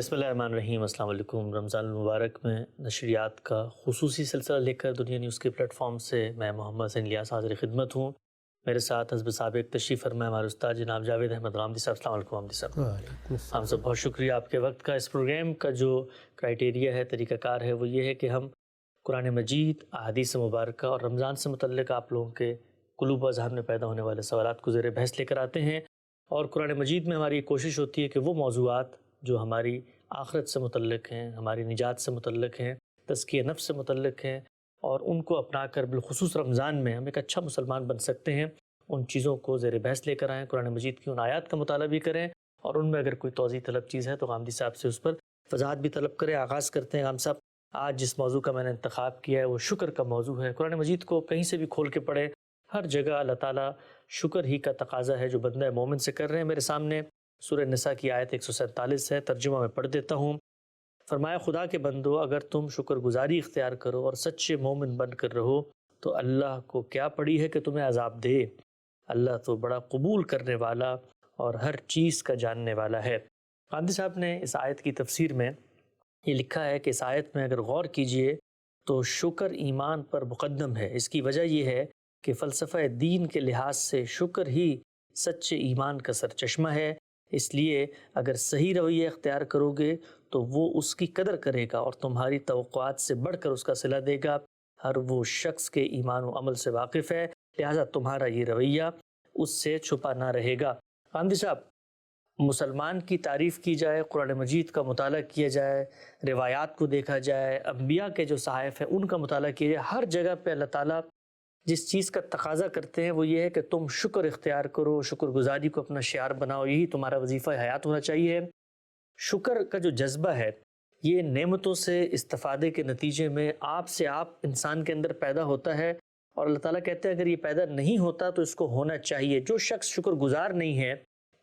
بسم اللہ الرحمن الرحیم۔ السلام علیکم۔ رمضان المبارک میں نشریات کا خصوصی سلسلہ لے کر دنیا نیوز کے پلیٹ فارم سے میں محمد حسین الیاس حاضر خدمت ہوں۔ میرے ساتھ حزب سابق تشریف فرما ہمارے استاد جناب جاوید احمد غامدی صاحب۔ السلام علیکم غامدی صاحب۔ وعلیکم السلام۔ ہم سب بہت شکریہ آپ کے وقت کا۔ اس پروگرام کا جو کرائیٹیریا ہے، طریقہ کار ہے، وہ یہ ہے کہ ہم قرآن مجید، احادیث مبارکہ اور رمضان سے متعلق آپ لوگوں کے قلوب و اذہان میں پیدا ہونے والے سوالات کو زیر بحث لے کر آتے ہیں، اور قرآن مجید میں ہماری کوشش ہوتی ہے کہ وہ موضوعات جو ہماری آخرت سے متعلق ہیں، ہماری نجات سے متعلق ہیں، تزکیہ نفس سے متعلق ہیں، اور ان کو اپنا کر بالخصوص رمضان میں ہم ایک اچھا مسلمان بن سکتے ہیں، ان چیزوں کو زیر بحث لے کر آئیں، قرآن مجید کی ان آیات کا مطالعہ بھی کریں، اور ان میں اگر کوئی توضیح طلب چیز ہے تو غامدی صاحب سے اس پر وضاحت بھی طلب کریں۔ آغاز کرتے ہیں غام صاحب۔ آج جس موضوع کا میں نے انتخاب کیا ہے وہ شکر کا موضوع ہے۔ قرآن مجید کو کہیں سے بھی کھول کے پڑھیں، ہر جگہ اللہ تعالیٰ شکر ہی کا تقاضا ہے جو بندہ مومن سے کر رہے ہیں۔ میرے سامنے سورہ نساء کی آیت 147 ہے، ترجمہ میں پڑھ دیتا ہوں۔ فرمایا، خدا کے بندو، اگر تم شکر گزاری اختیار کرو اور سچے مومن بن کر رہو تو اللہ کو کیا پڑی ہے کہ تمہیں عذاب دے، اللہ تو بڑا قبول کرنے والا اور ہر چیز کا جاننے والا ہے۔ غامدی صاحب نے اس آیت کی تفسیر میں یہ لکھا ہے کہ اس آیت میں اگر غور کیجئے تو شکر ایمان پر مقدم ہے۔ اس کی وجہ یہ ہے کہ فلسفہ دین کے لحاظ سے شکر ہی سچے ایمان کا سرچشمہ ہے، اس لیے اگر صحیح رویہ اختیار کرو گے تو وہ اس کی قدر کرے گا اور تمہاری توقعات سے بڑھ کر اس کا صلہ دے گا۔ ہر وہ شخص کے ایمان و عمل سے واقف ہے، لہٰذا تمہارا یہ رویہ اس سے چھپا نہ رہے گا۔ غامدی صاحب، مسلمان کی تعریف کی جائے، قرآن مجید کا مطالعہ کیا جائے، روایات کو دیکھا جائے، انبیاء کے جو صحائف ہیں ان کا مطالعہ کیا جائے، ہر جگہ پہ اللہ تعالیٰ جس چیز کا تقاضا کرتے ہیں وہ یہ ہے کہ تم شکر اختیار کرو، شکر گزاری کو اپنا شعار بناؤ، یہی تمہارا وظیفہ حیات ہونا چاہیے۔ شکر کا جو جذبہ ہے یہ نعمتوں سے استفادے کے نتیجے میں آپ سے آپ انسان کے اندر پیدا ہوتا ہے، اور اللہ تعالیٰ کہتے ہیں اگر یہ پیدا نہیں ہوتا تو اس کو ہونا چاہیے۔ جو شخص شکر گزار نہیں ہے،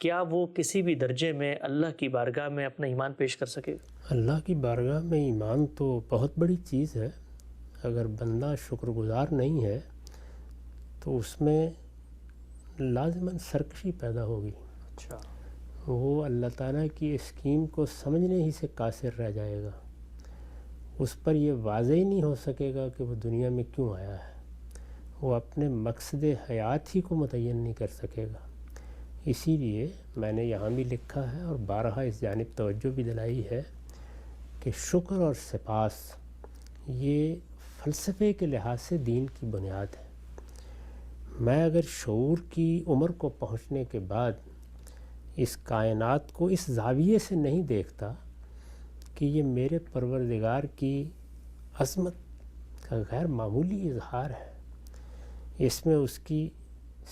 کیا وہ کسی بھی درجے میں اللہ کی بارگاہ میں اپنا ایمان پیش کر سکے؟ اللہ کی بارگاہ میں ایمان تو بہت بڑی چیز ہے۔ اگر بندہ شکر گزار نہیں ہے تو اس میں لازماً سرکشی پیدا ہوگی۔ اچھا، وہ اللہ تعالیٰ کی اسکیم کو سمجھنے ہی سے قاصر رہ جائے گا، اس پر یہ واضح ہی نہیں ہو سکے گا کہ وہ دنیا میں کیوں آیا ہے، وہ اپنے مقصد حیات ہی کو متعین نہیں کر سکے گا۔ اسی لیے میں نے یہاں بھی لکھا ہے اور بارہا اس جانب توجہ بھی دلائی ہے کہ شکر اور سپاس یہ فلسفے کے لحاظ سے دین کی بنیاد ہے۔ میں اگر شعور کی عمر کو پہنچنے کے بعد اس کائنات کو اس زاویے سے نہیں دیکھتا کہ یہ میرے پروردگار کی عظمت کا غیر معمولی اظہار ہے، اس میں اس کی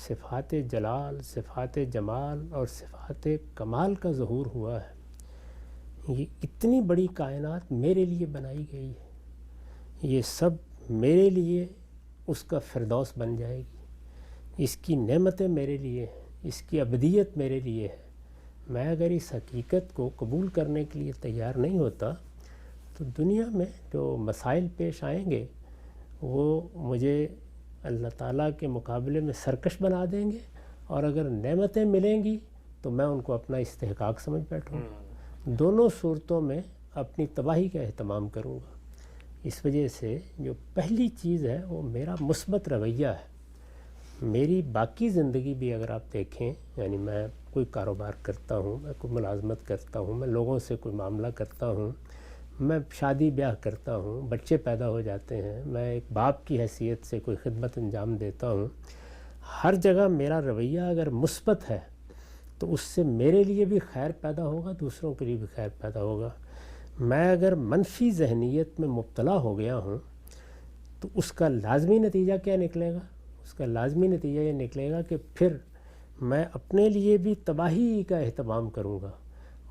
صفات جلال، صفات جمال اور صفات کمال کا ظہور ہوا ہے۔ یہ اتنی بڑی کائنات میرے لیے بنائی گئی ہے، یہ سب میرے لیے اس کا فردوس بن جائے گی، اس کی نعمتیں میرے لیے ہیں، اس کی ابدیت میرے لیے ہے۔ میں اگر اس حقیقت کو قبول کرنے کے لیے تیار نہیں ہوتا تو دنیا میں جو مسائل پیش آئیں گے وہ مجھے اللہ تعالیٰ کے مقابلے میں سرکش بنا دیں گے، اور اگر نعمتیں ملیں گی تو میں ان کو اپنا استحقاق سمجھ بیٹھوں گا۔ دونوں صورتوں میں اپنی تباہی کا اہتمام کروں گا۔ اس وجہ سے جو پہلی چیز ہے وہ میرا مثبت رویہ ہے۔ میری باقی زندگی بھی اگر آپ دیکھیں، یعنی میں کوئی کاروبار کرتا ہوں، میں کوئی ملازمت کرتا ہوں، میں لوگوں سے کوئی معاملہ کرتا ہوں، میں شادی بیاہ کرتا ہوں، بچے پیدا ہو جاتے ہیں، میں ایک باپ کی حیثیت سے کوئی خدمت انجام دیتا ہوں، ہر جگہ میرا رویہ اگر مثبت ہے تو اس سے میرے لیے بھی خیر پیدا ہوگا، دوسروں کے لیے بھی خیر پیدا ہوگا۔ میں اگر منفی ذہنیت میں مبتلا ہو گیا ہوں تو اس کا لازمی نتیجہ کیا نکلے گا؟ اس کا لازمی نتیجہ یہ نکلے گا کہ پھر میں اپنے لیے بھی تباہی کا اہتمام کروں گا،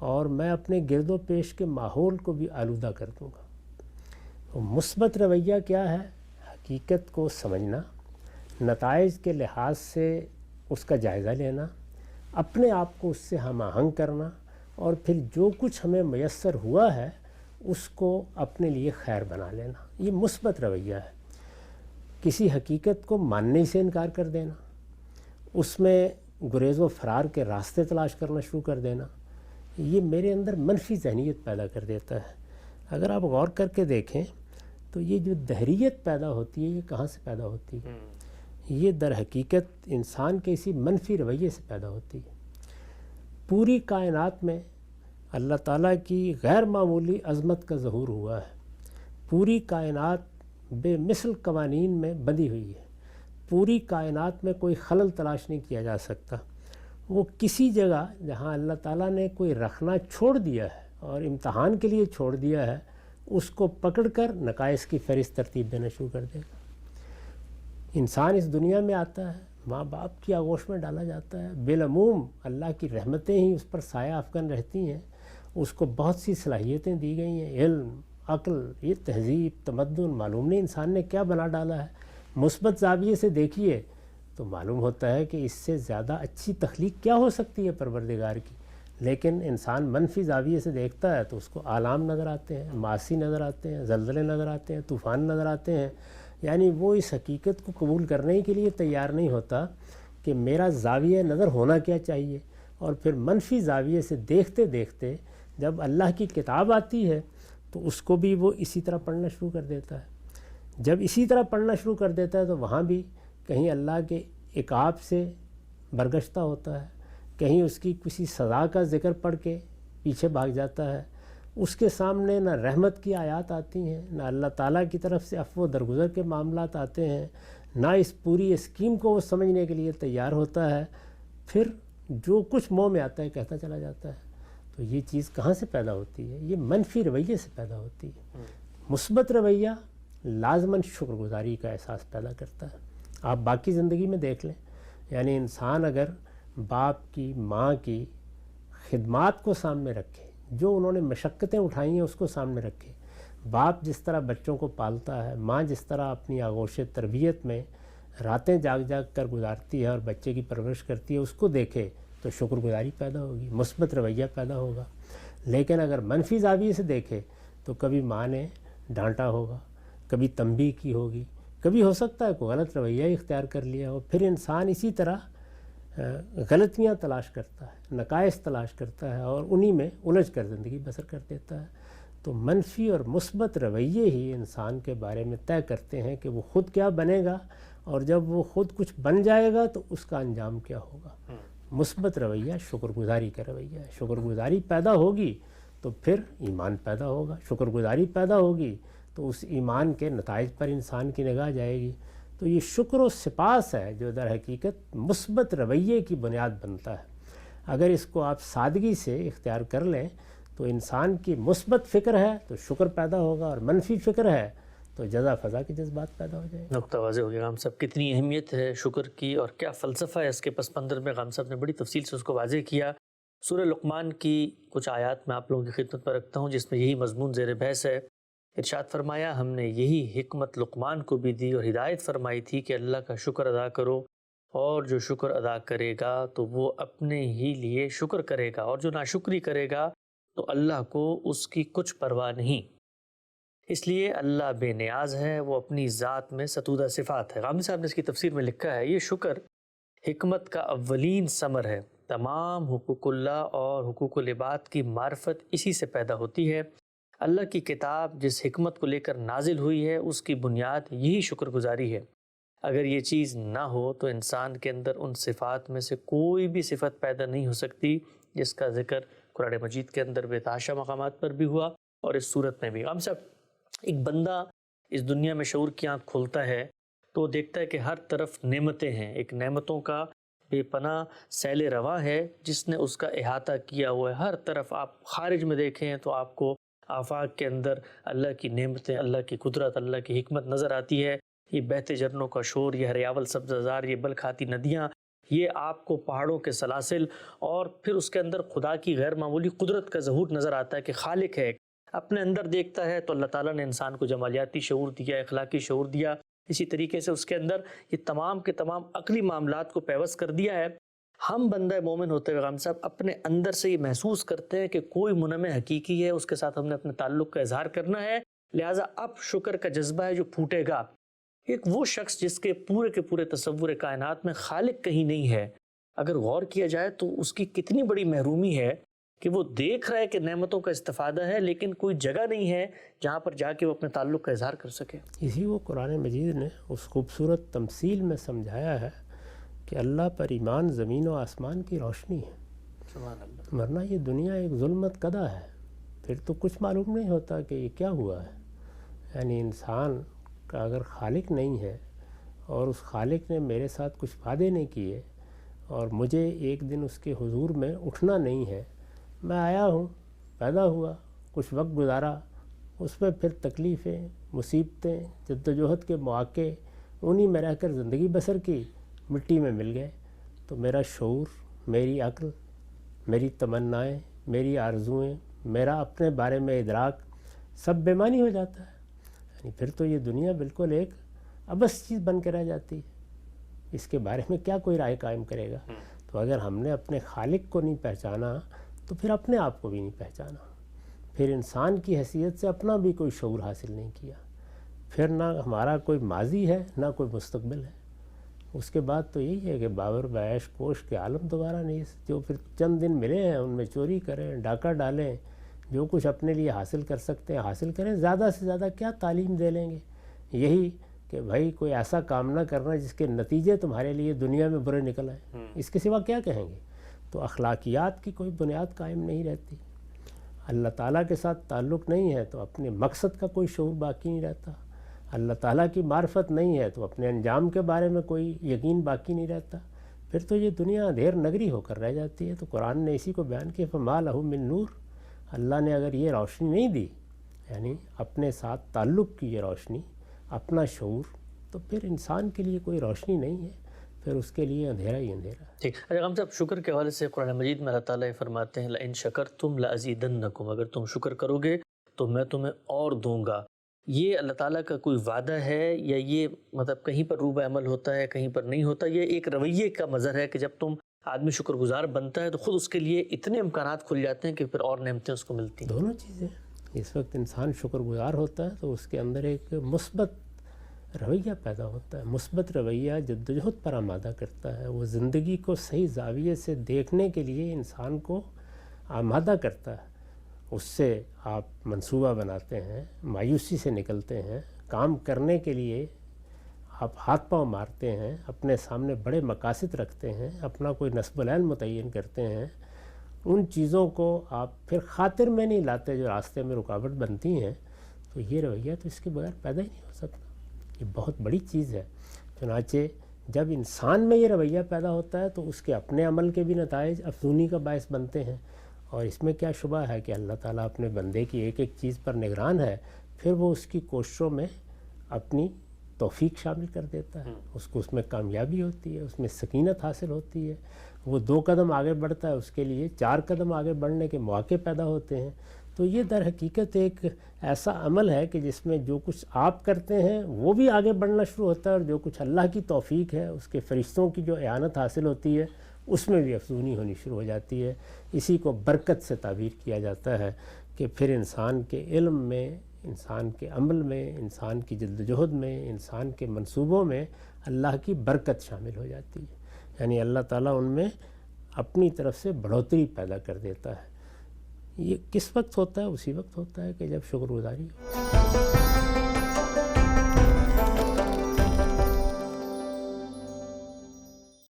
اور میں اپنے گرد و پیش کے ماحول کو بھی آلودہ کر دوں گا۔ تو مثبت رویہ کیا ہے؟ حقیقت کو سمجھنا، نتائج کے لحاظ سے اس کا جائزہ لینا، اپنے آپ کو اس سے ہم آہنگ کرنا، اور پھر جو کچھ ہمیں میسر ہوا ہے اس کو اپنے لیے خیر بنا لینا۔ یہ مثبت رویہ ہے۔ کسی حقیقت کو ماننے سے انکار کر دینا، اس میں گریز و فرار کے راستے تلاش کرنا شروع کر دینا، یہ میرے اندر منفی ذہنیت پیدا کر دیتا ہے۔ اگر آپ غور کر کے دیکھیں تو یہ جو دہریت پیدا ہوتی ہے یہ کہاں سے پیدا ہوتی ہے؟ یہ در حقیقت انسان کے اسی منفی رویے سے پیدا ہوتی ہے۔ پوری کائنات میں اللہ تعالیٰ کی غیر معمولی عظمت کا ظہور ہوا ہے۔ پوری کائنات بے مثل قوانین میں بندھی ہوئی ہے۔ پوری کائنات میں کوئی خلل تلاش نہیں کیا جا سکتا۔ وہ کسی جگہ جہاں اللہ تعالیٰ نے کوئی رکھنا چھوڑ دیا ہے اور امتحان کے لیے چھوڑ دیا ہے، اس کو پکڑ کر نقائص کی فہرست ترتیب دینا شروع کر دے گا۔ انسان اس دنیا میں آتا ہے، ماں باپ کی آغوش میں ڈالا جاتا ہے، بالعموم اللہ کی رحمتیں ہی اس پر سایہ افکن رہتی ہیں۔ اس کو بہت سی صلاحیتیں دی گئی ہیں، علم، عقل، یہ تہذیب، تمدن، معلوم نہیں انسان نے کیا بنا ڈالا ہے۔ مثبت زاویے سے دیکھیے تو معلوم ہوتا ہے کہ اس سے زیادہ اچھی تخلیق کیا ہو سکتی ہے پروردگار کی، لیکن انسان منفی زاویے سے دیکھتا ہے تو اس کو آلام نظر آتے ہیں، معاصی نظر آتے ہیں، زلزلے نظر آتے ہیں، طوفان نظر آتے ہیں۔ یعنی وہ اس حقیقت کو قبول کرنے کے لیے تیار نہیں ہوتا کہ میرا زاویہ نظر ہونا کیا چاہیے، اور پھر منفی زاویے سے دیکھتے دیکھتے جب اللہ کی کتاب آتی ہے تو اس کو بھی وہ اسی طرح پڑھنا شروع کر دیتا ہے۔ جب اسی طرح پڑھنا شروع کر دیتا ہے تو وہاں بھی کہیں اللہ کے عقاب سے برگشتہ ہوتا ہے، کہیں اس کی کسی سزا کا ذکر پڑھ کے پیچھے بھاگ جاتا ہے۔ اس کے سامنے نہ رحمت کی آیات آتی ہیں، نہ اللہ تعالیٰ کی طرف سے عفو و درگزر کے معاملات آتے ہیں، نہ اس پوری اسکیم کو وہ سمجھنے کے لیے تیار ہوتا ہے۔ پھر جو کچھ منہ میں آتا ہے کہتا چلا جاتا ہے۔ تو یہ چیز کہاں سے پیدا ہوتی ہے؟ یہ منفی رویے سے پیدا ہوتی ہے۔ مثبت رویہ لازماً شکر گزاری کا احساس پیدا کرتا ہے۔ آپ باقی زندگی میں دیکھ لیں، یعنی انسان اگر باپ کی، ماں کی خدمات کو سامنے رکھے، جو انہوں نے مشقتیں اٹھائی ہیں اس کو سامنے رکھے، باپ جس طرح بچوں کو پالتا ہے، ماں جس طرح اپنی آغوش تربیت میں راتیں جاگ جاگ کر گزارتی ہے اور بچے کی پرورش کرتی ہے، اس کو دیکھے تو شکر گزاری پیدا ہوگی، مثبت رویہ پیدا ہوگا۔ لیکن اگر منفی زاویے سے دیکھے تو کبھی ماں نے ڈانٹا ہوگا، کبھی تنبیہ کی ہوگی، کبھی ہو سکتا ہے کوئی غلط رویہ اختیار کر لیا ہو، پھر انسان اسی طرح غلطیاں تلاش کرتا ہے، نقائص تلاش کرتا ہے اور انہی میں الجھ کر زندگی بسر کر دیتا ہے۔ تو منفی اور مثبت رویے ہی انسان کے بارے میں طے کرتے ہیں کہ وہ خود کیا بنے گا، اور جب وہ خود کچھ بن جائے گا تو اس کا انجام کیا ہوگا۔ مثبت رویہ شکر گزاری کا رویہ ہے۔ شکر گزاری پیدا ہوگی تو پھر ایمان پیدا ہوگا، شکر گزاری پیدا ہوگی تو اس ایمان کے نتائج پر انسان کی نگاہ جائے گی۔ تو یہ شکر و سپاس ہے جو در حقیقت مثبت رویے کی بنیاد بنتا ہے۔ اگر اس کو آپ سادگی سے اختیار کر لیں تو انسان کی مثبت فکر ہے تو شکر پیدا ہوگا، اور منفی فکر ہے تو جزا فضا کے جذبات پیدا ہو جائیں گے۔ نقطہ واضح ہو گیا غام صاحب، کتنی اہمیت ہے شکر کی اور کیا فلسفہ ہے اس کے پس منظر میں۔ غام صاحب نے بڑی تفصیل سے اس کو واضح کیا۔ سورہ لقمان کی کچھ آیات میں آپ لوگوں کی خدمت پر رکھتا ہوں جس میں یہی مضمون زیر بحث ہے۔ ارشاد فرمایا، ہم نے یہی حکمت لقمان کو بھی دی اور ہدایت فرمائی تھی کہ اللہ کا شکر ادا کرو، اور جو شکر ادا کرے گا تو وہ اپنے ہی لیے شکر کرے گا، اور جو ناشکری کرے گا تو اللہ کو اس کی کچھ پرواہ نہیں، اس لیے اللہ بے نیاز ہے، وہ اپنی ذات میں ستودہ صفات ہے۔ غامدی صاحب نے اس کی تفسیر میں لکھا ہے، یہ شکر حکمت کا اولین ثمر ہے۔ تمام حقوق اللہ اور حقوق العباد کی معرفت اسی سے پیدا ہوتی ہے۔ اللہ کی کتاب جس حکمت کو لے کر نازل ہوئی ہے اس کی بنیاد یہی شکر گزاری ہے۔ اگر یہ چیز نہ ہو تو انسان کے اندر ان صفات میں سے کوئی بھی صفت پیدا نہیں ہو سکتی جس کا ذکر قرآن مجید کے اندر بے تحاشا مقامات پر بھی ہوا اور اس صورت میں بھی۔ ہم سب ایک بندہ اس دنیا میں شعور کی آنکھ کھولتا ہے تو دیکھتا ہے کہ ہر طرف نعمتیں ہیں، ایک نعمتوں کا بے پناہ سیل رواں ہے جس نے اس کا احاطہ کیا ہوا ہے۔ ہر طرف آپ خارج میں دیکھیں تو آپ کو آفاق کے اندر اللہ کی نعمتیں، اللہ کی قدرت، اللہ کی حکمت نظر آتی ہے۔ یہ بہتے جھرنوں کا شور، یہ ہریاول سبززار، یہ بل کھاتی ندیاں، یہ آپ کو پہاڑوں کے سلاسل، اور پھر اس کے اندر خدا کی غیر معمولی قدرت کا ظہور نظر آتا ہے کہ خالق ہے۔ اپنے اندر دیکھتا ہے تو اللہ تعالیٰ نے انسان کو جمالیاتی شعور دیا، اخلاقی شعور دیا، اسی طریقے سے اس کے اندر یہ تمام کے تمام عقلی معاملات کو پیوست کر دیا ہے۔ ہم بندہ مومن ہوتے ہوئے غام صاحب اپنے اندر سے یہ محسوس کرتے ہیں کہ کوئی منعم حقیقی ہے، اس کے ساتھ ہم نے اپنے تعلق کا اظہار کرنا ہے، لہٰذا اب شکر کا جذبہ ہے جو پھوٹے گا۔ ایک وہ شخص جس کے پورے تصور کائنات میں خالق کہیں نہیں ہے، اگر غور کیا جائے تو اس کی کتنی بڑی محرومی ہے کہ وہ دیکھ رہا ہے کہ نعمتوں کا استفادہ ہے لیکن کوئی جگہ نہیں ہے جہاں پر جا کے وہ اپنے تعلق کا اظہار کر سکے. اسی کو قرآن مجید نے اس خوبصورت تمثیل میں سمجھایا ہے کہ اللہ پر ایمان زمین و آسمان کی روشنی ہے. سبحان اللہ. ورنہ یہ دنیا ایک ظلمت قدا ہے، پھر تو کچھ معلوم نہیں ہوتا کہ یہ کیا ہوا ہے. یعنی انسان کا اگر خالق نہیں ہے اور اس خالق نے میرے ساتھ کچھ وعدے نہیں کیے اور مجھے ایک دن اس کے حضور میں اٹھنا نہیں ہے، میں آیا ہوں، پیدا ہوا، کچھ وقت گزارا، اس میں پھر تکلیفیں، مصیبتیں، جدوجہد کے مواقع، انہی میں رہ کر زندگی بسر کی، مٹی میں مل گئے، تو میرا شعور، میری عقل، میری تمنائیں، میری آرزوئیں، میرا اپنے بارے میں ادراک سب بے معنی ہو جاتا ہے. یعنی پھر تو یہ دنیا بالکل ایک عبث چیز بن کے رہ جاتی ہے. اس کے بارے میں کیا کوئی رائے قائم کرے گا؟ تو اگر ہم نے اپنے خالق کو نہیں پہچانا تو پھر اپنے آپ کو بھی نہیں پہچانا، پھر انسان کی حیثیت سے اپنا بھی کوئی شعور حاصل نہیں کیا، پھر نہ ہمارا کوئی ماضی ہے نہ کوئی مستقبل ہے. اس کے بعد تو یہی ہے کہ باور بعیش کوش کے عالم دوبارہ نہیں، جو پھر چند دن ملے ہیں ان میں چوری کریں، ڈاکہ ڈالیں، جو کچھ اپنے لیے حاصل کر سکتے ہیں حاصل کریں. زیادہ سے زیادہ کیا تعلیم دے لیں گے؟ یہی کہ بھائی کوئی ایسا کام نہ کرنا جس کے نتیجے تمہارے لیے دنیا میں برے نکل آئیں. اس کے سوا کیا کہیں گے؟ تو اخلاقیات کی کوئی بنیاد قائم نہیں رہتی. اللہ تعالیٰ کے ساتھ تعلق نہیں ہے تو اپنے مقصد کا کوئی شعور باقی نہیں رہتا. اللہ تعالیٰ کی معرفت نہیں ہے تو اپنے انجام کے بارے میں کوئی یقین باقی نہیں رہتا. پھر تو یہ دنیا اندھیر نگری ہو کر رہ جاتی ہے. تو قرآن نے اسی کو بیان کیا، فما لہ من نور. اللہ نے اگر یہ روشنی نہیں دی، یعنی اپنے ساتھ تعلق کی یہ روشنی، اپنا شعور، تو پھر انسان کے لیے کوئی روشنی نہیں ہے، پھر اس کے لیے اندھیرا ہی اندھیرا. ٹھیک. اچھا غم صاحب، شکر کے حوالے سے قرآن مجید میں اللہ تعالیٰ یہ فرماتے ہیں لَإِن شَكَرْتُمْ لَأَزِيدَنَّكُمْ، اگر تم شکر کرو گے تو میں تمہیں اور دوں گا. یہ اللہ تعالیٰ کا کوئی وعدہ ہے یا یہ مطلب کہیں پر روب عمل ہوتا ہے کہیں پر نہیں ہوتا؟ یہ ایک رویے کا مظہر ہے کہ جب تم آدمی شکر گزار بنتا ہے تو خود اس کے لیے اتنے امکانات کھل جاتے ہیں کہ پھر اور نعمتیں اس کو ملتی ہیں. دونوں چیزیں. اس وقت انسان شکر گزار ہوتا ہے تو اس کے اندر ایک مثبت رویہ پیدا ہوتا ہے. مثبت رویہ جدوجہد پر آمادہ کرتا ہے، وہ زندگی کو صحیح زاویے سے دیکھنے کے لیے انسان کو آمادہ کرتا ہے. اس سے آپ منصوبہ بناتے ہیں، مایوسی سے نکلتے ہیں، کام کرنے کے لیے آپ ہاتھ پاؤں مارتے ہیں، اپنے سامنے بڑے مقاصد رکھتے ہیں، اپنا کوئی نصب العین متعین کرتے ہیں. ان چیزوں کو آپ پھر خاطر میں نہیں لاتے جو راستے میں رکاوٹ بنتی ہیں. تو یہ رویہ تو اس کے بغیر پیدا ہی نہیں ہو سکتا. یہ بہت بڑی چیز ہے. چنانچہ جب انسان میں یہ رویہ پیدا ہوتا ہے تو اس کے اپنے عمل کے بھی نتائج افزونی کا باعث بنتے ہیں. اور اس میں کیا شبہ ہے کہ اللہ تعالیٰ اپنے بندے کی ایک ایک چیز پر نگران ہے، پھر وہ اس کی کوششوں میں اپنی توفیق شامل کر دیتا ہے. اس میں کامیابی ہوتی ہے، اس میں سکینت حاصل ہوتی ہے. وہ 2 قدم آگے بڑھتا ہے، اس کے لیے 4 قدم آگے بڑھنے کے مواقع پیدا ہوتے ہیں. تو یہ در حقیقت ایک ایسا عمل ہے کہ جس میں جو کچھ آپ کرتے ہیں وہ بھی آگے بڑھنا شروع ہوتا ہے، اور جو کچھ اللہ کی توفیق ہے، اس کے فرشتوں کی جو اعانت حاصل ہوتی ہے، اس میں بھی افزونی ہونی شروع ہو جاتی ہے. اسی کو برکت سے تعبیر کیا جاتا ہے کہ پھر انسان کے علم میں، انسان کے عمل میں، انسان کی جدوجہد میں، انسان کے منصوبوں میں اللہ کی برکت شامل ہو جاتی ہے. یعنی اللہ تعالیٰ ان میں اپنی طرف سے بڑھوتری پیدا کر دیتا ہے. یہ کس وقت ہوتا ہے؟ اسی وقت ہوتا ہے کہ جب شکر گزاری ہو.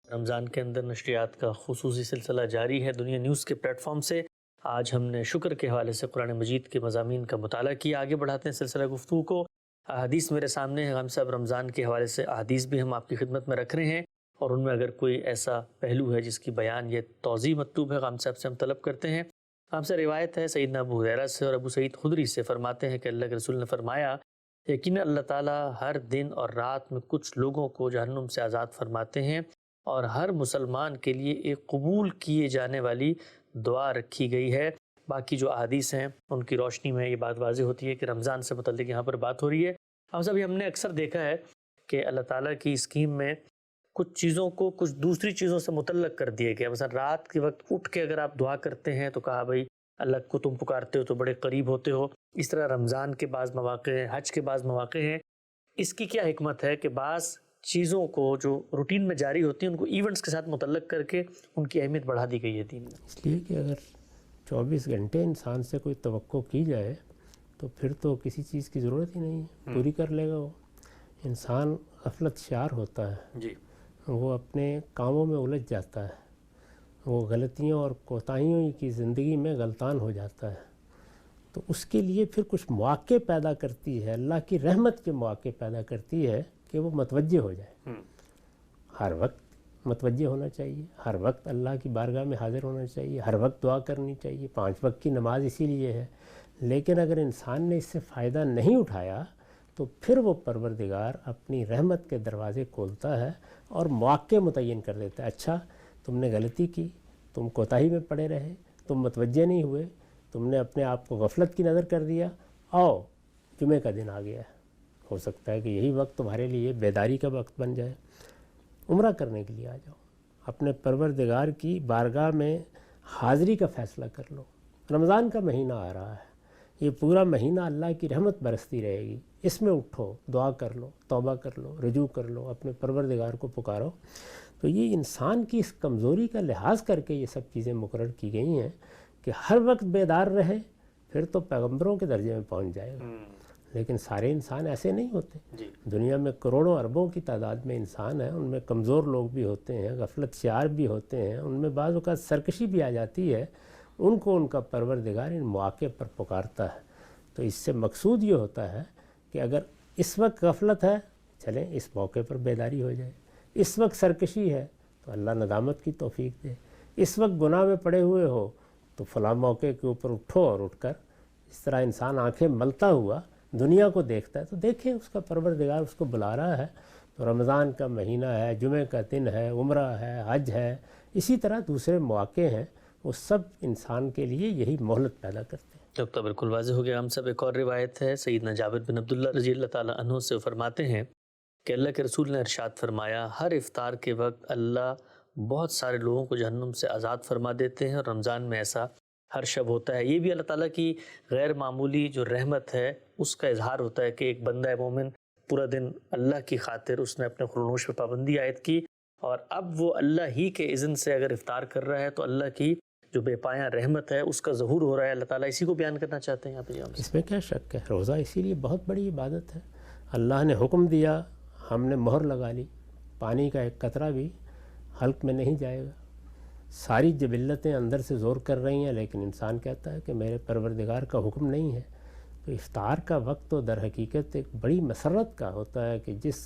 رمضان کے اندر نشریات کا خصوصی سلسلہ جاری ہے دنیا نیوز کے پلیٹ فارم سے. آج ہم نے شکر کے حوالے سے قرآن مجید کے مضامین کا مطالعہ کیا. آگے بڑھاتے ہیں سلسلہ گفتگو کو. احادیث میرے سامنے ہے. غم صاحب، رمضان کے حوالے سے احادیث بھی ہم آپ کی خدمت میں رکھ رہے ہیں، اور ان میں اگر کوئی ایسا پہلو ہے جس کی بیان یا توضیح مطلوب ہے، غم صاحب سے ہم طلب کرتے ہیں. غم سے روایت ہے سیدنا ابو ہریرہ سے اور ابو سعید خدری سے، فرماتے ہیں کہ اللہ کے رسول نے فرمایا یقیناً اللہ تعالیٰ ہر دن اور رات میں کچھ لوگوں کو جہنم سے آزاد فرماتے ہیں، اور ہر مسلمان کے لیے ایک قبول کیے جانے والی دعا رکھی گئی ہے. باقی جو احادیث ہیں ان کی روشنی میں یہ بات واضح ہوتی ہے کہ رمضان سے متعلق یہاں پر بات ہو رہی ہے. ہم سب ہم نے اکثر دیکھا ہے کہ اللہ تعالیٰ کی اسکیم میں کچھ چیزوں کو کچھ دوسری چیزوں سے متعلق کر دیا گیا. مثلا رات کے وقت اٹھ کے اگر آپ دعا کرتے ہیں تو کہا بھائی اللہ کو تم پکارتے ہو تو بڑے قریب ہوتے ہو. اس طرح رمضان کے بعض مواقع ہیں، حج کے بعض مواقع ہیں. اس کی کیا حکمت ہے کہ بعض چیزوں کو جو روٹین میں جاری ہوتی ہیں ان کو ایونٹس کے ساتھ متعلق کر کے ان کی اہمیت بڑھا دی گئی ہے دین میں؟ اس لیے کہ اگر 24 گھنٹے انسان سے کوئی توقع کی جائے تو پھر تو کسی چیز کی ضرورت ہی نہیں ہے، پوری کر لے گا وہ۔ انسان غفلت شعار ہوتا ہے، جی وہ اپنے کاموں میں الجھ جاتا ہے، وہ غلطیوں اور کوتاہیوں کی زندگی میں غلطان ہو جاتا ہے، تو اس کے لیے پھر کچھ مواقع پیدا کرتی ہے، اللہ کی رحمت کے مواقع پیدا کرتی ہے کہ وہ متوجہ ہو جائے۔ ہر وقت متوجہ ہونا چاہیے، ہر وقت اللہ کی بارگاہ میں حاضر ہونا چاہیے، ہر وقت دعا کرنی چاہیے، 5 وقت کی نماز اسی لیے ہے۔ لیکن اگر انسان نے اس سے فائدہ نہیں اٹھایا تو پھر وہ پروردگار اپنی رحمت کے دروازے کھولتا ہے اور مواقع متعین کر دیتا ہے۔ اچھا تم نے غلطی کی، تم کوتاہی میں پڑے رہے، تم متوجہ نہیں ہوئے، تم نے اپنے آپ کو غفلت کی نظر کر دیا، آؤ جمعے کا دن آ گیا ہے، ہو سکتا ہے کہ یہی وقت تمہارے لیے بیداری کا وقت بن جائے، عمرہ کرنے کے لیے آ جاؤ، اپنے پروردگار کی بارگاہ میں حاضری کا فیصلہ کر لو۔ رمضان کا مہینہ آ رہا ہے، یہ پورا مہینہ اللہ کی رحمت برستی رہے گی، اس میں اٹھو، دعا کر لو، توبہ کر لو، رجوع کر لو، اپنے پروردگار کو پکارو۔ تو یہ انسان کی اس کمزوری کا لحاظ کر کے یہ سب چیزیں مقرر کی گئی ہیں کہ ہر وقت بیدار رہے، پھر تو پیغمبروں کے درجے میں پہنچ جائے گا۔ لیکن سارے انسان ایسے نہیں ہوتے، دنیا میں کروڑوں اربوں کی تعداد میں انسان ہیں، ان میں کمزور لوگ بھی ہوتے ہیں، غفلت شعار بھی ہوتے ہیں، ان میں بعض اوقات سرکشی بھی آ جاتی ہے، ان کو ان کا پروردگار ان مواقع پر پکارتا ہے۔ تو اس سے مقصود یہ ہوتا ہے کہ اگر اس وقت غفلت ہے، چلیں اس موقع پر بیداری ہو جائے، اس وقت سرکشی ہے تو اللہ ندامت کی توفیق دے، اس وقت گناہ میں پڑے ہوئے ہو تو فلاں موقع کے اوپر اٹھو اور اٹھ کر اس طرح انسان آنکھیں ملتا ہوا دنیا کو دیکھتا ہے تو دیکھیں اس کا پروردگار اس کو بلا رہا ہے۔ تو رمضان کا مہینہ ہے، جمعہ کا دن ہے، عمرہ ہے، حج ہے، اسی طرح دوسرے مواقع ہیں، وہ سب انسان کے لیے یہی مہلت پیدا کرتے ہیں۔ اب تو بالکل واضح ہو گیا ہم سب۔ ایک اور روایت ہے سیدنا جابر بن عبداللہ رضی اللہ تعالیٰ عنہ سے، فرماتے ہیں کہ اللہ کے رسول نے ارشاد فرمایا، ہر افطار کے وقت اللہ بہت سارے لوگوں کو جہنم سے آزاد فرما دیتے ہیں، اور رمضان میں ایسا ہر شب ہوتا ہے۔ یہ بھی اللہ تعالیٰ کی غیر معمولی جو رحمت ہے اس کا اظہار ہوتا ہے کہ ایک بندہ مومن پورا دن اللہ کی خاطر اس نے اپنے خلونوش پہ پابندی عائد کی، اور اب وہ اللہ ہی کے اذن سے اگر افطار کر رہا ہے تو اللہ کی جو بے پایاں رحمت ہے اس کا ظہور ہو رہا ہے۔ اللہ تعالیٰ اسی کو بیان کرنا چاہتے ہیں یہاں پہ۔ اس میں کیا شک ہے، روزہ اسی لیے بہت بڑی عبادت ہے۔ اللہ نے حکم دیا، ہم نے مہر لگا لی، پانی کا ایک قطرہ بھی حلق میں نہیں جائے گا۔ ساری جبلتیں اندر سے زور کر رہی ہیں، لیکن انسان کہتا ہے کہ میرے پروردگار کا حکم نہیں ہے۔ تو افطار کا وقت تو در حقیقت ایک بڑی مسرت کا ہوتا ہے کہ جس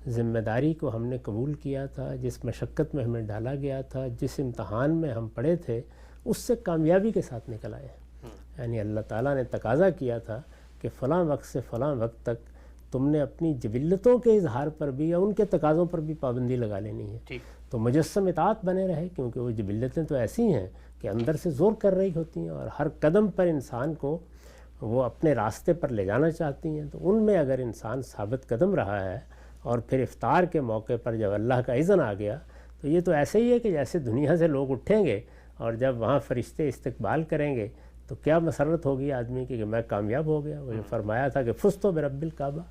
ذمہ داری کو ہم نے قبول کیا تھا، جس مشقت میں ہمیں ڈالا گیا تھا، جس امتحان میں ہم پڑے تھے، اس سے کامیابی کے ساتھ نکل آئے ہیں۔ یعنی اللہ تعالیٰ نے تقاضا کیا تھا کہ فلاں وقت سے فلاں وقت تک تم نے اپنی جبلتوں کے اظہار پر بھی یا ان کے تقاضوں پر بھی پابندی لگا لینی ہے، تو مجسم اطاعت بنے رہے، کیونکہ وہ جبلتیں تو ایسی ہیں کہ اندر سے زور کر رہی ہوتی ہیں اور ہر قدم پر انسان کو وہ اپنے راستے پر لے جانا چاہتی ہیں۔ تو ان میں اگر انسان ثابت قدم رہا ہے اور پھر افطار کے موقع پر جب اللہ کا اذن آ گیا تو یہ تو ایسے ہی ہے کہ جیسے دنیا سے لوگ اٹھیں گے اور جب وہاں فرشتے استقبال کریں گے تو کیا مسرت ہوگی آدمی کی کہ میں کامیاب ہو گیا۔ وہ فرمایا تھا کہ فزت برب الکعبہ،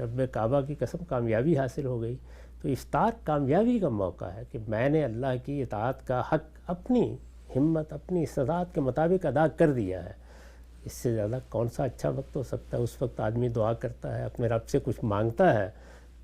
رب کعبہ کی قسم کامیابی حاصل ہو گئی۔ تو افطار کامیابی کا موقع ہے کہ میں نے اللہ کی اطاعت کا حق اپنی ہمت، اپنی استطاعت کے مطابق ادا کر دیا ہے۔ اس سے زیادہ کون سا اچھا وقت ہو سکتا ہے؟ اس وقت آدمی دعا کرتا ہے، اپنے رب سے کچھ مانگتا ہے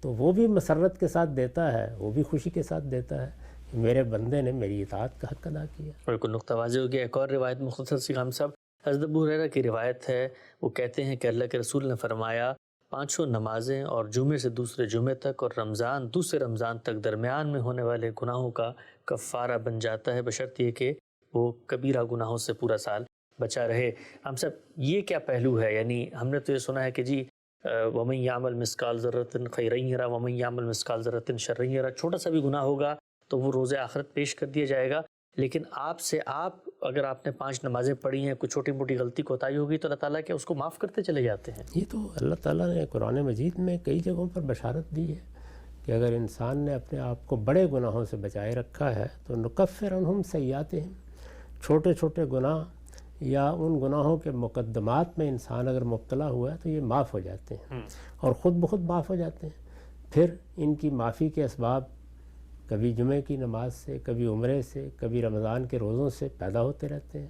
تو وہ بھی مسرت کے ساتھ دیتا ہے، وہ بھی خوشی کے ساتھ دیتا ہے کہ میرے بندے نے میری اطاعت کا حق ادا کیا۔ بالکل نقطہ واضح ہو گیا۔ ایک اور روایت مختصر سی ہم صاحب، حضرت ابو ہریرہ کی روایت ہے، وہ کہتے ہیں کہ اللہ کے رسول نے فرمایا، 5 نمازیں اور جمعے سے دوسرے جمعے تک اور رمضان دوسرے رمضان تک درمیان میں ہونے والے گناہوں کا کفارہ بن جاتا ہے، بشرط یہ کہ وہ کبیرہ گناہوں سے پورا سال بچا رہے۔ ہم سب یہ کیا پہلو ہے؟ یعنی ہم نے تو یہ سنا ہے کہ جی وَمَن يَعْمَلْ مِثْقَالَ ذَرَّةٍ خَيْرًا يَرَهُ وَمَن يَعْمَلْ مِثْقَالَ ذَرَّةٍ شَرًّا يَرَهُ، چھوٹا سا بھی گناہ ہوگا تو وہ روز آخرت پیش کر دیا جائے گا۔ لیکن آپ اگر آپ نے 5 نمازیں پڑھی ہیں، کوئی چھوٹی موٹی غلطی کوتاہی ہوگی تو اللہ تعالیٰ کیا اس کو معاف کرتے چلے جاتے ہیں؟ یہ تو اللہ تعالیٰ نے قرآن مجید میں کئی جگہوں پر بشارت دی ہے کہ اگر انسان نے اپنے آپ کو بڑے گناہوں سے بچائے رکھا ہے تو نکفر عنہم سیئاتہم، چھوٹے چھوٹے گناہ یا ان گناہوں کے مقدمات میں انسان اگر مبتلا ہوا ہے تو یہ معاف ہو جاتے ہیں اور خود بخود معاف ہو جاتے ہیں۔ پھر ان کی معافی کے اسباب کبھی جمعے کی نماز سے، کبھی عمرے سے، کبھی رمضان کے روزوں سے پیدا ہوتے رہتے ہیں۔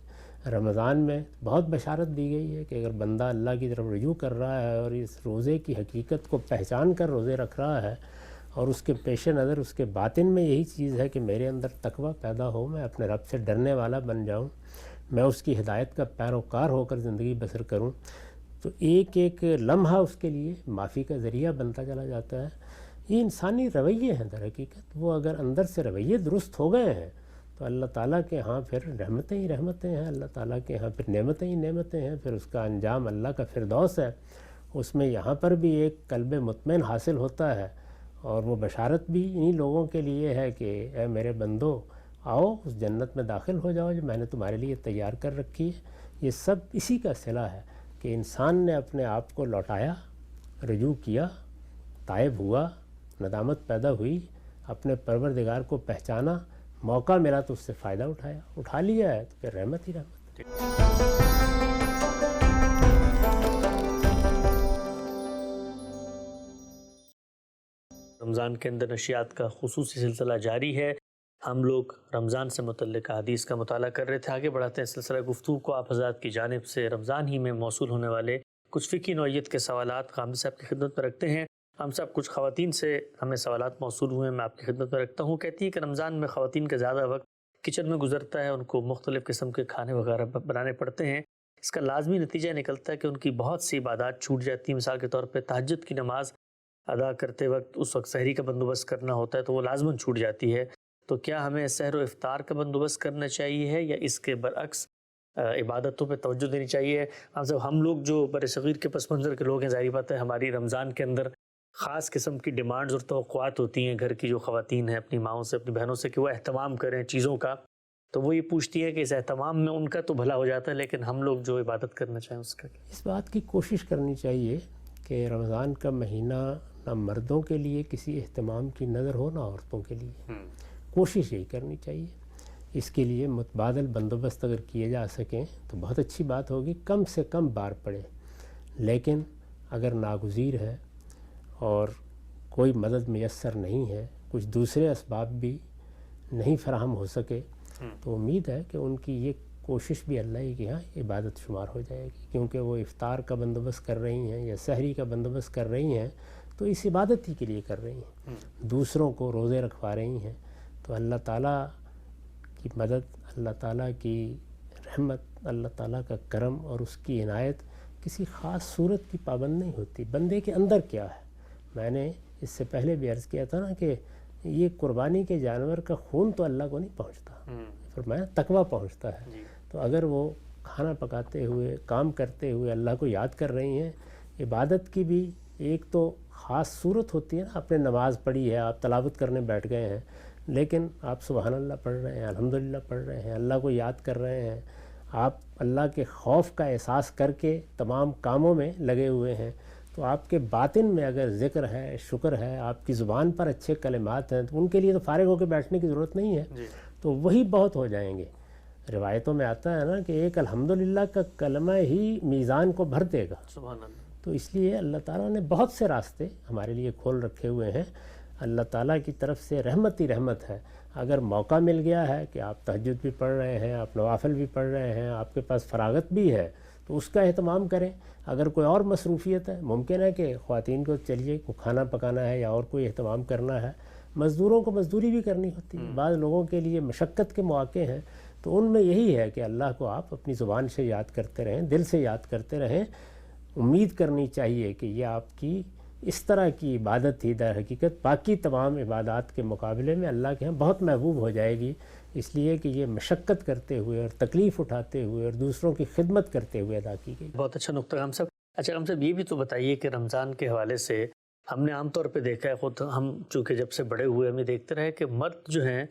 رمضان میں بہت بشارت دی گئی ہے کہ اگر بندہ اللہ کی طرف رجوع کر رہا ہے اور اس روزے کی حقیقت کو پہچان کر روزے رکھ رہا ہے اور اس کے پیش نظر اس کے باطن میں یہی چیز ہے کہ میرے اندر تقوی پیدا ہو، میں اپنے رب سے ڈرنے والا بن جاؤں، میں اس کی ہدایت کا پیروکار ہو کر زندگی بسر کروں، تو ایک ایک لمحہ اس کے لیے معافی کا ذریعہ بنتا چلا جاتا ہے۔ یہ انسانی رویے ہیں در حقیقت، وہ اگر اندر سے رویے درست ہو گئے ہیں تو اللہ تعالیٰ کے ہاں پھر رحمتیں ہی رحمتیں ہیں، اللہ تعالیٰ کے ہاں پھر نعمتیں ہی نعمتیں ہیں، پھر اس کا انجام اللہ کا فردوس ہے۔ اس میں یہاں پر بھی ایک قلب مطمئن حاصل ہوتا ہے، اور وہ بشارت بھی انہی لوگوں کے لیے ہے کہ اے میرے بندو، آؤ اس جنت میں داخل ہو جاؤ جو میں نے تمہارے لیے تیار کر رکھی ہے۔ یہ سب اسی کا صلہ ہے کہ انسان نے اپنے آپ کو لوٹایا، رجوع کیا، تائب ہوا، ندامت پیدا ہوئی، اپنے پروردگار کو پہچانا، موقع ملا تو اس سے فائدہ اٹھا لیا ہے، تو پھر رحمت ہی رحمت ہے۔ رمضان کے اندر نشریات کا خصوصی سلسلہ جاری ہے۔ ہم لوگ رمضان سے متعلق حدیث کا مطالعہ کر رہے تھے۔ آگے بڑھاتے ہیں سلسلہ گفتگو کو آپ حضرات کی جانب سے رمضان ہی میں موصول ہونے والے کچھ فقہی نوعیت کے سوالات غامدی صاحب کی خدمت میں رکھتے ہیں۔ ہم صاحب کچھ خواتین سے ہمیں سوالات موصول ہوئے ہیں، میں آپ کی خدمت میں رکھتا ہوں۔ کہتی ہیں کہ رمضان میں خواتین کا زیادہ وقت کچن میں گزرتا ہے، ان کو مختلف قسم کے کھانے وغیرہ بنانے پڑتے ہیں۔ اس کا لازمی نتیجہ نکلتا ہے کہ ان کی بہت سی عبادات چھوٹ جاتی ہیں۔ مثال کے طور پہ تہجد کی نماز ادا کرتے وقت اس وقت سحری کا بندوبست کرنا ہوتا ہے تو وہ لازماً چھوٹ جاتی ہے۔ تو کیا ہمیں سحر و افطار کا بندوبست کرنا چاہیے ہے یا اس کے برعکس عبادتوں پہ توجہ دینی چاہیے؟ ہم لوگ جو بر صغیر کے پس منظر کے لوگ ہیں، ظاہری بات ہے ہماری رمضان کے اندر خاص قسم کی ڈیمانڈز اور توقعات ہوتی ہیں گھر کی جو خواتین ہیں اپنی ماؤں سے، اپنی بہنوں سے، کہ وہ اہتمام کریں چیزوں کا، تو وہ یہ پوچھتی ہے کہ اس اہتمام میں ان کا تو بھلا ہو جاتا ہے لیکن ہم لوگ جو عبادت کرنا چاہیں اس کا کیا؟ اس بات کی کوشش کرنی چاہیے کہ رمضان کا مہینہ نہ مردوں کے لیے کسی اہتمام کی نظر ہو نہ عورتوں کے لیے، کوشش یہی کرنی چاہیے۔ اس کے لیے متبادل بندوبست اگر کیے جا سکیں تو بہت اچھی بات ہوگی، کم سے کم بار پڑے، لیکن اگر ناگزیر ہے اور کوئی مدد میسر نہیں ہے، کچھ دوسرے اسباب بھی نہیں فراہم ہو سکے، تو امید ہے کہ ان کی یہ کوشش بھی اللہ کے یہاں عبادت شمار ہو جائے گی، کیونکہ وہ افطار کا بندوبست کر رہی ہیں یا سحری کا بندوبست کر رہی ہیں تو اس عبادت ہی کے لیے کر رہی ہیں، دوسروں کو روزے رکھوا رہی ہیں، تو اللہ تعالیٰ کی مدد، اللہ تعالیٰ کی رحمت، اللہ تعالیٰ کا کرم اور اس کی عنایت کسی خاص صورت کی پابند نہیں ہوتی، بندے کے اندر کیا ہے۔ میں نے اس سے پہلے بھی عرض کیا تھا نا کہ یہ قربانی کے جانور کا خون تو اللہ کو نہیں پہنچتا، فرمایا تقویٰ پہنچتا ہے۔ تو اگر وہ کھانا پکاتے ہوئے، کام کرتے ہوئے اللہ کو یاد کر رہی ہیں، عبادت کی بھی ایک تو خاص صورت ہوتی ہے نا، آپ نے نماز پڑھی ہے، آپ تلاوت کرنے بیٹھ گئے ہیں، لیکن آپ سبحان اللہ پڑھ رہے ہیں، الحمدللہ پڑھ رہے ہیں، اللہ کو یاد کر رہے ہیں، آپ اللہ کے خوف کا احساس کر کے تمام کاموں میں لگے ہوئے ہیں، تو آپ کے باطن میں اگر ذکر ہے، شکر ہے، آپ کی زبان پر اچھے کلمات ہیں، تو ان کے لیے تو فارغ ہو کے بیٹھنے کی ضرورت نہیں ہے، تو وہی بہت ہو جائیں گے۔ روایتوں میں آتا ہے نا کہ ایک الحمدللہ کا کلمہ ہی میزان کو بھر دے گا، سبحان اللہ۔ تو اس لیے اللہ تعالیٰ نے بہت سے راستے ہمارے لیے کھول رکھے ہوئے ہیں، اللہ تعالیٰ کی طرف سے رحمت ہی رحمت ہے۔ اگر موقع مل گیا ہے کہ آپ تہجد بھی پڑھ رہے ہیں، آپ نوافل بھی پڑھ رہے ہیں، آپ کے پاس فراغت بھی ہے تو اس کا اہتمام کریں۔ اگر کوئی اور مصروفیت ہے، ممکن ہے کہ خواتین کو چلیے کو کھانا پکانا ہے یا اور کوئی اہتمام کرنا ہے، مزدوروں کو مزدوری بھی کرنی ہوتی ہے، بعض لوگوں کے لیے مشقت کے مواقع ہیں، تو ان میں یہی ہے کہ اللہ کو آپ اپنی زبان سے یاد کرتے رہیں، دل سے یاد کرتے رہیں۔ امید کرنی چاہیے کہ یہ آپ کی اس طرح کی عبادت ہی در حقیقت باقی تمام عبادات کے مقابلے میں اللہ کے ہاں بہت محبوب ہو جائے گی، اس لیے کہ یہ مشقت کرتے ہوئے اور تکلیف اٹھاتے ہوئے اور دوسروں کی خدمت کرتے ہوئے ادا کی گئی۔ بہت اچھا نقطہ ہم صاحب۔ اچھا ہم صاحب یہ بھی تو بتائیے کہ رمضان کے حوالے سے ہم نے عام طور پہ دیکھا ہے، خود ہم چونکہ جب سے بڑے ہوئے ہمیں دیکھتے رہے کہ مرد جو ہیں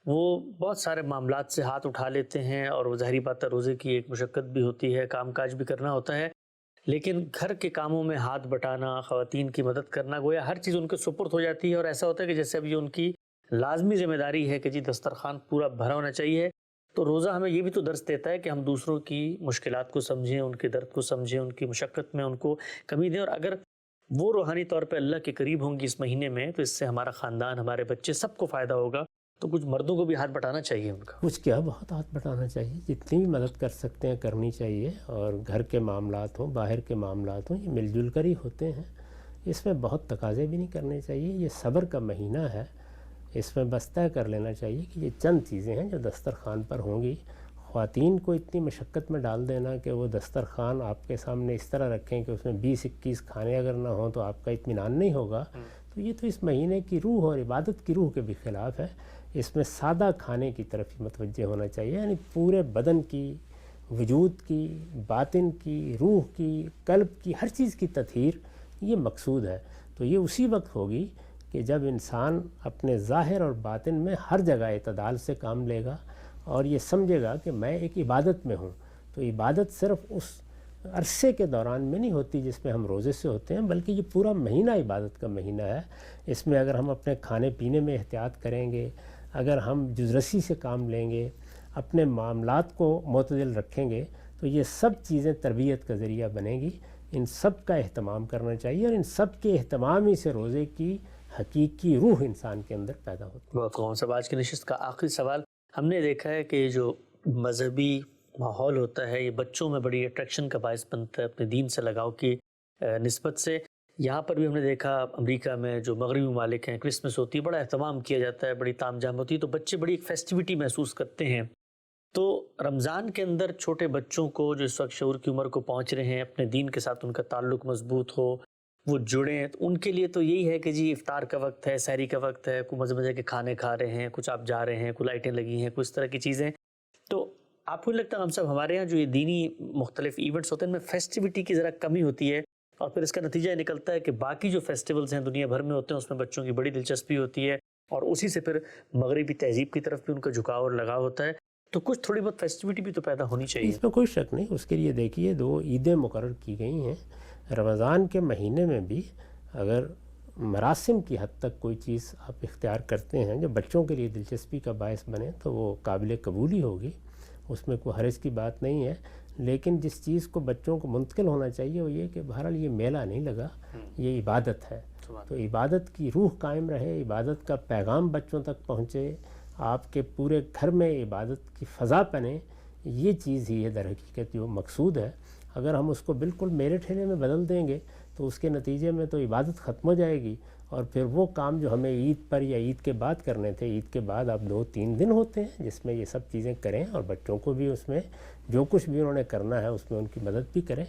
وہ بہت سارے معاملات سے ہاتھ اٹھا لیتے ہیں، اور وہ ظاہری بات ہے روزے کی ایک مشقت بھی ہوتی ہے، کام کاج بھی کرنا ہوتا ہے، لیکن گھر کے کاموں میں ہاتھ بٹانا، خواتین کی مدد کرنا، گویا ہر چیز ان کے سپرد ہو جاتی ہے، اور ایسا ہوتا ہے کہ جیسے اب یہ ان کی لازمی ذمہ داری ہے کہ جی دسترخوان پورا بھرا ہونا چاہیے۔ تو روزہ ہمیں یہ بھی تو درس دیتا ہے کہ ہم دوسروں کی مشکلات کو سمجھیں، ان کے درد کو سمجھیں، ان کی مشقت میں ان کو کمی دیں، اور اگر وہ روحانی طور پہ اللہ کے قریب ہوں گی اس مہینے میں تو اس سے ہمارا خاندان، ہمارے بچے، سب کو فائدہ ہوگا۔ تو کچھ مردوں کو بھی ہاتھ بٹانا چاہیے ان کا. کچھ کیا، بہت ہاتھ بٹانا چاہیے، جتنی بھی مدد کر سکتے ہیں کرنی چاہیے. اور گھر کے معاملات ہوں، باہر کے معاملات ہوں، یہ مل جل کر ہی ہوتے ہیں. اس میں بہت تقاضے بھی نہیں کرنے چاہیے. یہ صبر کا مہینہ ہے، اس میں بس طے کر لینا چاہیے کہ یہ چند چیزیں ہیں جو دسترخوان پر ہوں گی. خواتین کو اتنی مشقت میں ڈال دینا کہ وہ دسترخوان آپ کے سامنے اس طرح رکھیں کہ اس میں 20-21 کھانے اگر نہ ہوں تو آپ کا اطمینان نہیں ہوگا. تو یہ تو اس مہینے کی روح اور عبادت کی روح کے بھی خلاف ہے. اس میں سادہ کھانے کی طرف ہی متوجہ ہونا چاہیے، یعنی پورے بدن کی، وجود کی، باطن کی، روح کی، قلب کی، ہر چیز کی تطہیر یہ مقصود ہے. تو یہ اسی وقت ہوگی کہ جب انسان اپنے ظاہر اور باطن میں ہر جگہ اعتدال سے کام لے گا اور یہ سمجھے گا کہ میں ایک عبادت میں ہوں. تو عبادت صرف اس عرصے کے دوران میں نہیں ہوتی جس میں ہم روزے سے ہوتے ہیں، بلکہ یہ پورا مہینہ عبادت کا مہینہ ہے. اس میں اگر ہم اپنے کھانے پینے میں احتیاط کریں گے، اگر ہم جزرسی سے کام لیں گے، اپنے معاملات کو معتدل رکھیں گے، تو یہ سب چیزیں تربیت کا ذریعہ بنیں گی. ان سب کا اہتمام کرنا چاہیے، اور ان سب کے اہتمام ہی سے روزے کی حقیقی روح انسان کے اندر پیدا ہوتی ہے. بہت کون صاحب، آج کی نشست کا آخری سوال. ہم نے دیکھا ہے کہ جو مذہبی ماحول ہوتا ہے یہ بچوں میں بڑی اٹریکشن کا باعث بنتا ہے اپنے دین سے لگاؤ کی نسبت سے. یہاں پر بھی ہم نے دیکھا امریکہ میں جو مغربی ممالک ہیں، کرسمس ہوتی ہے، بڑا اہتمام کیا جاتا ہے، بڑی تام جام ہوتی ہے، تو بچے بڑی ایک فیسٹیوٹی محسوس کرتے ہیں. تو رمضان کے اندر چھوٹے بچوں کو جو اس وقت شعور کی عمر کو پہنچ رہے ہیں، اپنے دین کے ساتھ ان کا تعلق مضبوط ہو، وہ جڑیں، تو ان کے لیے تو یہی ہے کہ جی افطار کا وقت ہے، سحری کا وقت ہے، کوئی مزے مزے کے کھانے کھا رہے ہیں، کچھ آپ جا رہے ہیں، کوئی لائٹیں لگی ہیں، کچھ طرح کی چیزیں. تو آپ کو لگتا ہے ہم صاحب ہمارے یہاں جو یہ دینی مختلف ایونٹس ہوتے ہیں ان میں فیسٹیوٹی کی ذرا کمی ہوتی ہے، اور پھر اس کا نتیجہ یہ نکلتا ہے کہ باقی جو فیسٹیولز ہیں دنیا بھر میں ہوتے ہیں اس میں بچوں کی بڑی دلچسپی ہوتی ہے، اور اسی سے پھر مغربی تہذیب کی طرف بھی ان کا جھکاؤ اور لگاؤ ہوتا ہے. تو کچھ تھوڑی بہت فیسٹیوٹی بھی تو پیدا ہونی چاہیے. اس میں کوئی شک نہیں. اس کے لیے دیکھیے 2 عیدیں مقرر کی گئی ہیں. رمضان کے مہینے میں بھی اگر مراسم کی حد تک کوئی چیز آپ اختیار کرتے ہیں جو بچوں کے لیے دلچسپی کا باعث بنے تو وہ قابل قبول ہی ہوگی، اس میں کوئی حرج کی بات نہیں ہے. لیکن جس چیز کو بچوں کو منتقل ہونا چاہیے وہ یہ کہ بہرحال یہ میلہ نہیں لگا، یہ عبادت ہے. تو عبادت کی روح قائم رہے، عبادت کا پیغام بچوں تک پہنچے، آپ کے پورے گھر میں عبادت کی فضا بنے، یہ چیز ہی ہے در حقیقت جو مقصود ہے. اگر ہم اس کو بالکل میلے ٹھیلے میں بدل دیں گے تو اس کے نتیجے میں تو عبادت ختم ہو جائے گی، اور پھر وہ کام جو ہمیں عید پر یا عید کے بعد کرنے تھے، عید کے بعد اب 2-3 دن ہوتے ہیں جس میں یہ سب چیزیں کریں، اور بچوں کو بھی اس میں جو کچھ بھی انہوں نے کرنا ہے اس میں ان کی مدد بھی کریں.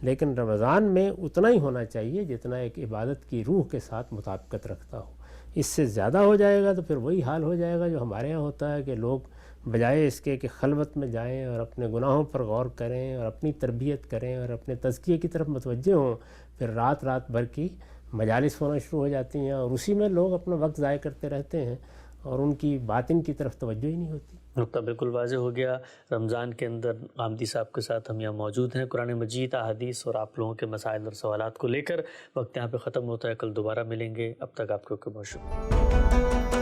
لیکن رمضان میں اتنا ہی ہونا چاہیے جتنا ایک عبادت کی روح کے ساتھ مطابقت رکھتا ہو. اس سے زیادہ ہو جائے گا تو پھر وہی حال ہو جائے گا جو ہمارے یہاں ہوتا ہے کہ لوگ بجائے اس کے کہ خلوت میں جائیں اور اپنے گناہوں پر غور کریں اور اپنی تربیت کریں اور اپنے تزکیے کی طرف متوجہ ہوں، پھر رات بھر کی مجالس ہونا شروع ہو جاتی ہیں اور اسی میں لوگ اپنا وقت ضائع کرتے رہتے ہیں اور ان کی باطن کی طرف توجہ ہی نہیں ہوتی. نقطہ بالکل واضح ہو گیا. رمضان کے اندر غامدی صاحب کے ساتھ ہم یہاں موجود ہیں. قرآن مجید، احادیث اور آپ لوگوں کے مسائل اور سوالات کو لے کر وقت یہاں پہ ختم ہوتا ہے. کل دوبارہ ملیں گے. اب تک آپ کو بہت شکریہ.